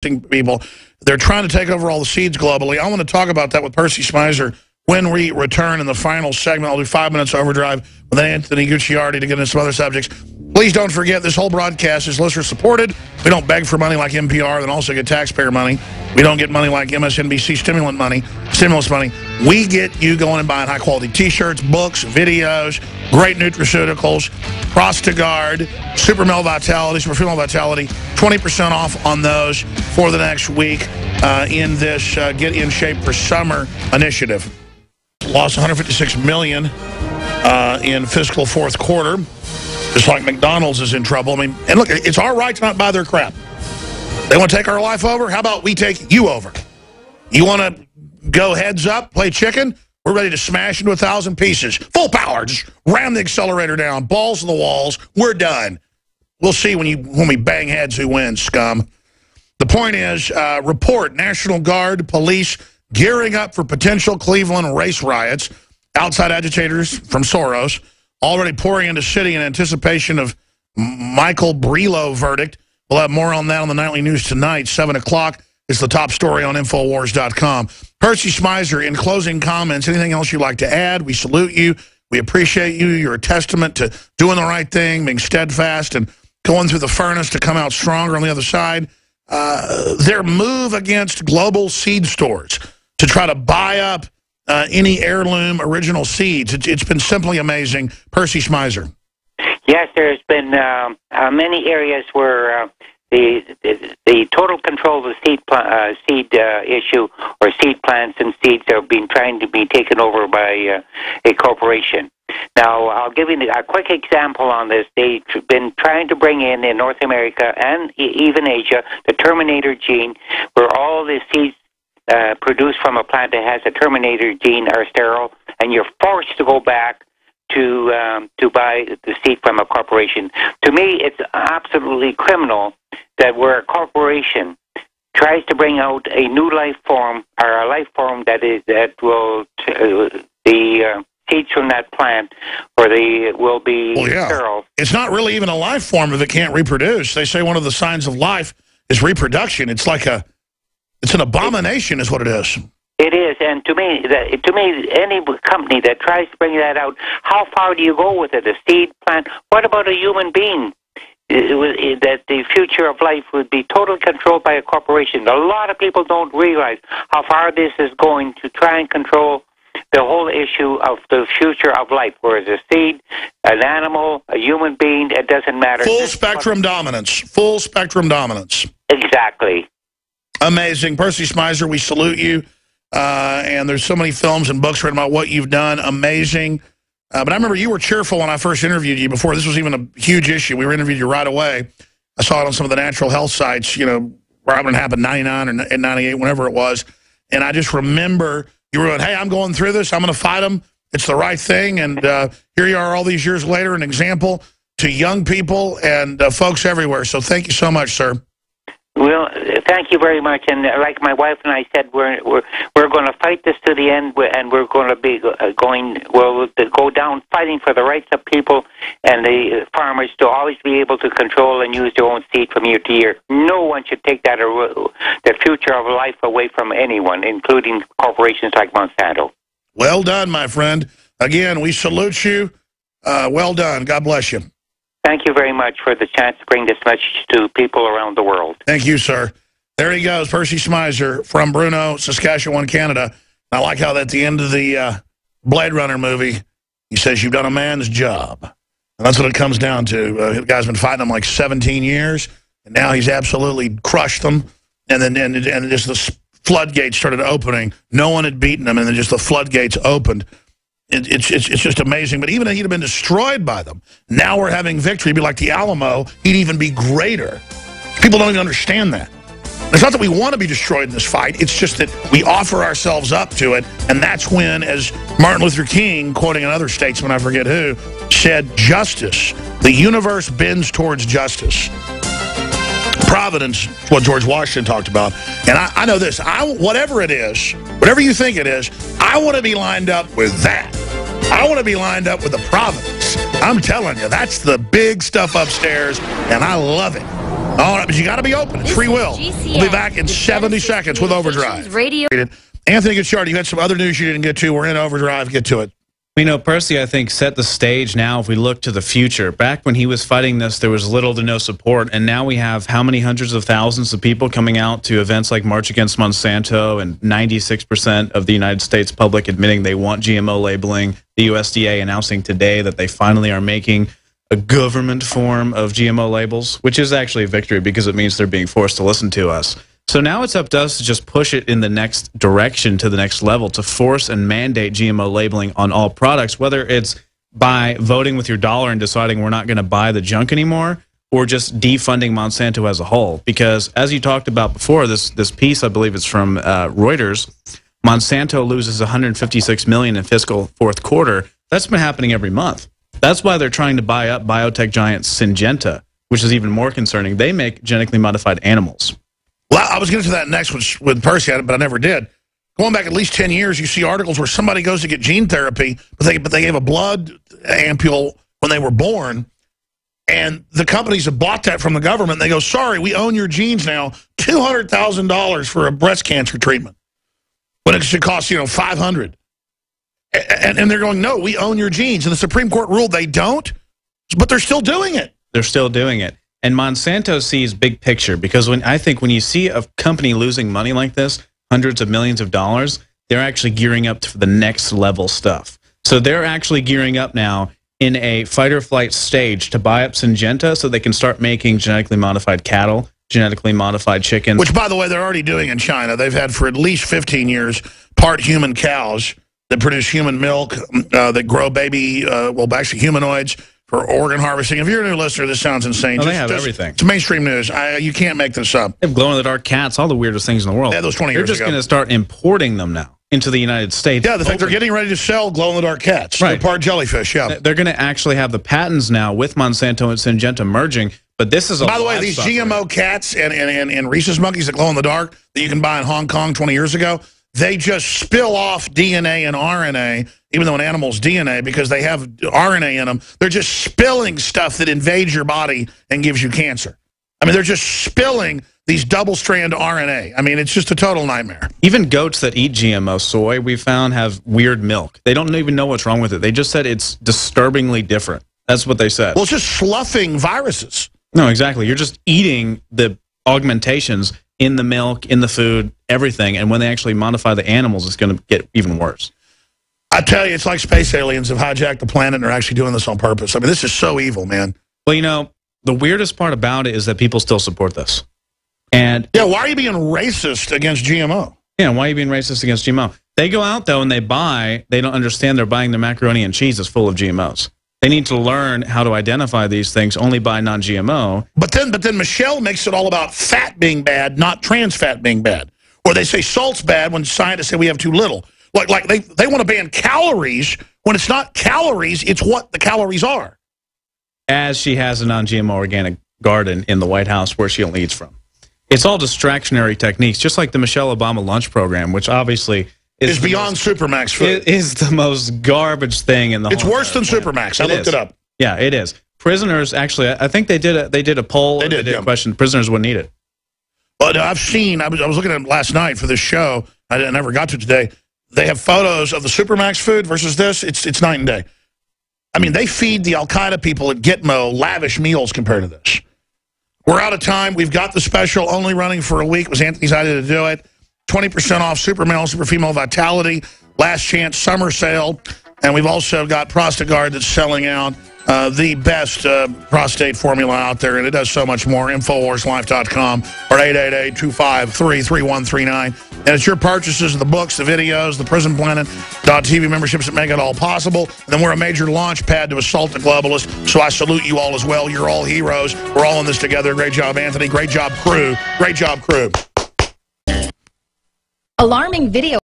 people. They're trying to take over all the seeds globally. I want to talk about that with Percy Smizer when we return in the final segment. I'll do 5 minutes overdrive with Anthony Gucciardi to get into some other subjects. Please don't forget, this whole broadcast is listener-supported. We don't beg for money like NPR, then also get taxpayer money. We don't get money like MSNBC stimulus money. We get you going and buying high-quality T-shirts, books, videos, great nutraceuticals, Prostagard, Super Male Vitality, Super Female Vitality, 20% off on those for the next week in this Get in Shape for Summer initiative. Lost $156 million in fiscal fourth quarter. Just like McDonald's is in trouble. I mean, and look, it's our right to not buy their crap. They want to take our life over? How about we take you over? You want to go heads up, play chicken? We're ready to smash into 1,000 pieces. Full power. Just ram the accelerator down. Balls to the walls. We're done. We'll see when we bang heads who wins, scum. The point is, report National Guard police gearing up for potential Cleveland race riots. Outside agitators from Soros already pouring into city in anticipation of Michael Brelo verdict. We'll have more on that on the Nightly News tonight. 7 o'clock is the top story on Infowars.com. Percy Smizer, in closing comments, anything else you'd like to add? We salute you. We appreciate you. You're a testament to doing the right thing, being steadfast, and going through the furnace to come out stronger on the other side. Their move against global seed stores to try to buy up any heirloom original seeds. It's been simply amazing. Percy Smizer. Yes, there's been many areas where the total control of the seed issue, or seed plants and seeds, are being trying to be taken over by a corporation. Now, I'll give you a quick example on this. They've been trying to bring in North America and even Asia the Terminator gene, where all the seeds produced from a plant that has a Terminator gene are sterile, and you're forced to go back to buy the seed from a corporation. To me, it's absolutely criminal that where a corporation tries to bring out a new life form, or a life form that will the seeds from that plant, or will be sterile. It's not really even a life form if it can't reproduce. They say one of the signs of life is reproduction. It's like it's an abomination, is what it is. It is, and to me, any company that tries to bring that out, how far do you go with it? A seed plant? What about a human being? That the future of life would be totally controlled by a corporation. A lot of people don't realize how far this is going to try and control the whole issue of the future of life, whereas a seed, an animal, a human being, it doesn't matter. Full spectrum dominance. Full spectrum dominance. Exactly. Amazing. Percy Smizer, we salute you. And there's so many films and books written about what you've done. Amazing. But I remember you were cheerful when I first interviewed you before this was even a huge issue. We were interviewed you right away. I saw it on some of the natural health sites, where it happened 99 or 98, whenever it was. And I just remember you were going, hey, I'm going through this. I'm going to fight them. It's the right thing. And here you are all these years later, an example to young people and folks everywhere. So thank you so much, sir. Well, thank you very much. And like my wife and I said, we're going to fight this to the end, and we're going to be go down fighting for the rights of people and the farmers to always be able to control and use their own seed from year to year. No one should take the future of life away from anyone, including corporations like Monsanto. Well done, my friend. Again, we salute you. Well done. God bless you. Thank you very much for the chance to bring this message to people around the world. Thank you, sir. There he goes, Percy Smizer from Bruno, Saskatchewan, Canada. I like how at the end of the Blade Runner movie, he says, you've done a man's job. And that's what it comes down to. The guy's been fighting them like 17 years, and now he's absolutely crushed them. And then just the floodgates started opening. No one had beaten him, and then just the floodgates opened. It's just amazing. But even if he'd have been destroyed by them, now we're having victory. It'd be like the Alamo. He'd even be greater. People don't even understand that. It's not that we want to be destroyed in this fight. It's just that we offer ourselves up to it. And that's when, as Martin Luther King, quoting another statesman, I forget who, said, justice. The universe bends towards justice. Providence, what George Washington talked about. And I know this. Whatever it is, whatever you think it is, I want to be lined up with that. I want to be lined up with the providence. I'm telling you, that's the big stuff upstairs, and I love it. All right, but you got to be open. It's free will. We'll be back in 70 seconds with Overdrive. Anthony Gucciardi, you had some other news you didn't get to. We're in Overdrive. Get to it. You know, Percy, I think, set the stage now if we look to the future. Back when he was fighting this, there was little to no support, and now we have how many hundreds of thousands of people coming out to events like March Against Monsanto, and 96% of the United States public admitting they want GMO labeling, the USDA announcing today that they finally are making a government form of GMO labels, which is actually a victory because it means they're being forced to listen to us. So now it's up to us to just push it in the next direction, to the next level, to force and mandate GMO labeling on all products, whether it's by voting with your dollar and deciding we're not going to buy the junk anymore, or just defunding Monsanto as a whole. Because as you talked about before, this piece, I believe it's from Reuters, Monsanto loses $156 million in fiscal fourth quarter. That's been happening every month. That's why they're trying to buy up biotech giant Syngenta, which is even more concerning. They make genetically modified animals. Well, I was going to that next with Percy, but I never did. Going back at least 10 years, you see articles where somebody goes to get gene therapy, but they gave a blood ampule when they were born, and the companies have bought that from the government. They go, sorry, we own your genes now, $200,000 for a breast cancer treatment, when it should cost, $500. And they're going, no, we own your genes. And the Supreme Court ruled they don't, but they're still doing it. They're still doing it. And Monsanto sees big picture, because when you see a company losing money like this, hundreds of millions of dollars, they're actually gearing up for the next level stuff. So they're actually gearing up now in a fight or flight stage to buy up Syngenta so they can start making genetically modified cattle, genetically modified chickens. Which, by the way, they're already doing in China. They've had for at least 15 years part human cows that produce human milk, that grow baby, actually humanoids, for organ harvesting. If you're a new listener, this sounds insane. They have everything. It's mainstream news. You can't make this up. They have glow-in-the-dark cats, all the weirdest things in the world. Yeah, those 20 years ago. They're just going to start importing them now into the United States. Yeah, the fact they're getting ready to sell glow-in-the-dark cats. Right. They're part jellyfish, yeah. They're going to actually have the patents now with Monsanto and Syngenta merging, but this is a By the way, these GMO cats and rhesus monkeys that glow in the dark that you can buy in Hong Kong 20 years ago, they just spill off DNA and RNA, even though an animal's DNA, because they have RNA in them. They're just spilling stuff that invades your body and gives you cancer. I mean, they're just spilling these double-strand RNA. I mean, it's just a total nightmare. Even goats that eat GMO soy, we found, have weird milk. They don't even know what's wrong with it. They just said it's disturbingly different. That's what they said. Well, it's just sloughing viruses. No, exactly. You're just eating the augmentations in the milk, in the food, everything. And when they actually modify the animals, it's going to get even worse. I tell you, it's like space aliens have hijacked the planet and are actually doing this on purpose. I mean, this is so evil, man. Well, the weirdest part about it is that people still support this. And yeah, why are you being racist against GMO? Yeah, why are you being racist against GMO? They go out, though, and they don't understand they're buying the macaroni and cheese that's full of GMOs. They need to learn how to identify these things, only buy non-GMO. But then Michelle makes it all about fat being bad, not trans fat being bad. Or they say salt's bad when scientists say we have too little. Like they want to ban calories when it's not calories, it's what the calories are. As she has a non-GMO organic garden in the White House where she only eats from. It's all distractionary techniques, just like the Michelle Obama lunch program, which obviously is beyond Supermax food. It is the most garbage thing in the whole. It's worse than Supermax. I looked it up. Yeah, it is. Prisoners, actually, I think they did a poll. They did a question. Prisoners wouldn't eat it. But I've seen, I was looking at it last night for this show. I never got to today. They have photos of the Supermax food versus this. It's night and day. I mean, they feed the Al-Qaeda people at Gitmo lavish meals compared to this. We're out of time. We've got the special only running for a week. It was Anthony's idea to do it. 20% off Super Male, Super Female Vitality, Last Chance Summer Sale. And we've also got Prostagard that's selling out, the best prostate formula out there, and it does so much more. InfoWarsLife.com or 888-253-3139. And it's your purchases of the books, the videos, the PrisonPlanet.tv memberships that make it all possible. And then we're a major launch pad to assault the globalists, so I salute you all as well. You're all heroes. We're all in this together. Great job, Anthony. Great job, crew. Great job, crew. Alarming video.